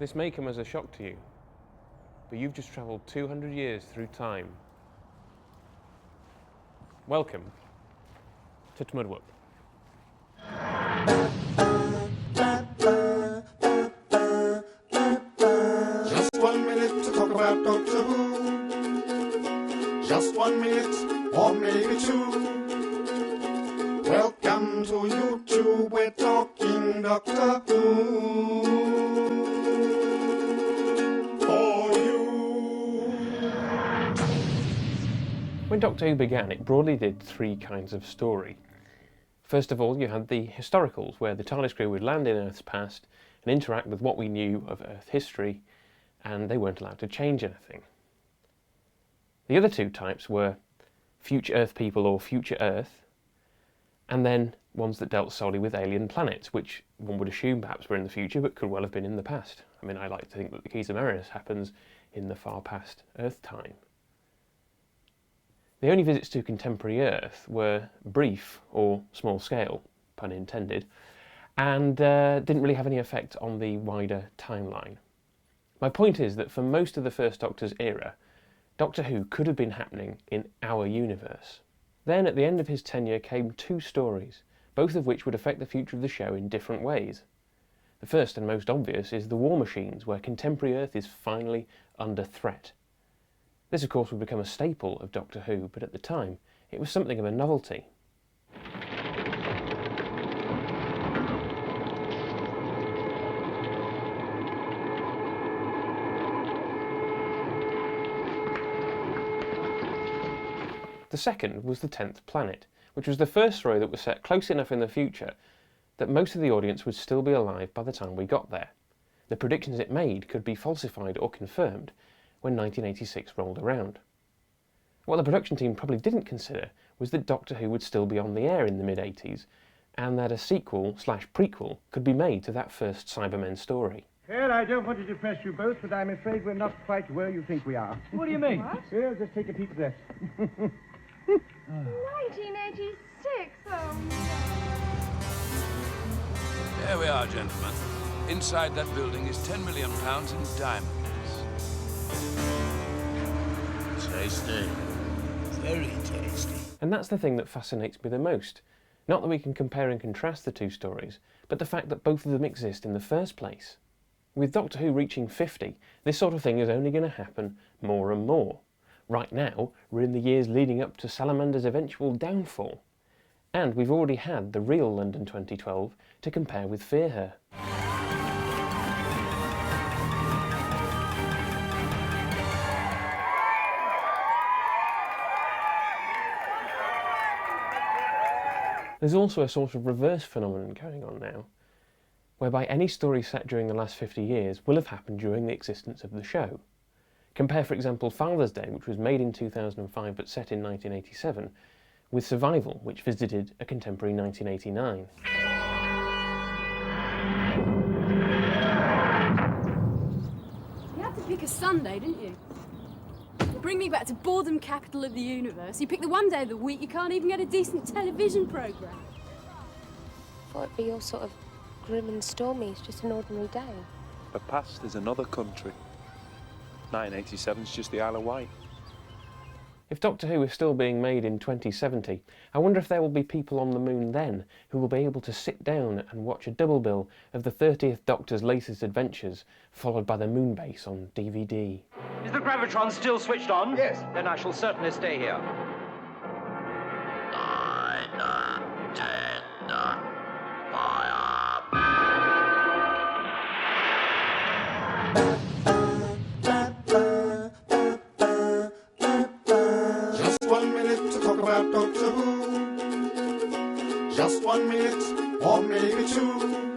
This may come as a shock to you, but you've just travelled 200 years through time. Welcome to TMDWP. Just 1 minute to talk about Doctor Who. Just 1 minute, or maybe two. Welcome to YouTube, we're talking Doctor Who. For you. When Doctor Who began, it broadly did three kinds of story. First of all, you had the historicals, where the TARDIS crew would land in Earth's past and interact with what we knew of Earth history, and they weren't allowed to change anything. The other two types were future Earth people or future Earth, and then ones that dealt solely with alien planets, which one would assume perhaps were in the future, but could well have been in the past. I mean, I like to think that the Keys of Marinus happens in the far past Earth time. The only visits to contemporary Earth were brief or small scale, pun intended, and didn't really have any effect on the wider timeline. My point is that for most of the First Doctor's era, Doctor Who could have been happening in our universe. Then, at the end of his tenure, came two stories, both of which would affect the future of the show in different ways. The first and most obvious is The War Machines, where contemporary Earth is finally under threat. This, of course, would become a staple of Doctor Who, but at the time, it was something of a novelty. The second was The 10th Planet, which was the first story that was set close enough in the future that most of the audience would still be alive by the time we got there. The predictions it made could be falsified or confirmed when 1986 rolled around. What the production team probably didn't consider was that Doctor Who would still be on the air in the mid-80s, and that a sequel/prequel could be made to that first Cybermen story. Well, I don't want to depress you both, but I'm afraid we're not quite where you think we are. What do you mean? What? Well, just take a peek at that. 1986, oh no. There we are, gentlemen. Inside that building is £10 million in diamonds. Tasty. Very tasty. And that's the thing that fascinates me the most. Not that we can compare and contrast the two stories, but the fact that both of them exist in the first place. With Doctor Who reaching 50, this sort of thing is only going to happen more and more. Right now, we're in the years leading up to Salamander's eventual downfall. And we've already had the real London 2012 to compare with Fear Her. There's also a sort of reverse phenomenon going on now, whereby any story set during the last 50 years will have happened during the existence of the show. Compare, for example, Father's Day, which was made in 2005 but set in 1987, with Survival, which visited a contemporary 1989. You had to pick a Sunday, didn't you? Bring me back to boredom capital of the universe. You pick the one day of the week you can't even get a decent television programme. I thought it'd be all sort of grim and stormy. It's just an ordinary day. The past is another country. 1987 is just the Isle of Wight. If Doctor Who is still being made in 2070, I wonder if there will be people on the moon then who will be able to sit down and watch a double bill of the 30th Doctor's latest adventures, followed by the moon base on DVD. Is the gravitron still switched on? Yes. Then I shall certainly stay here. 9, 10, fire. Just 1 minute to talk about Doctor Who. Just 1 minute, or maybe two.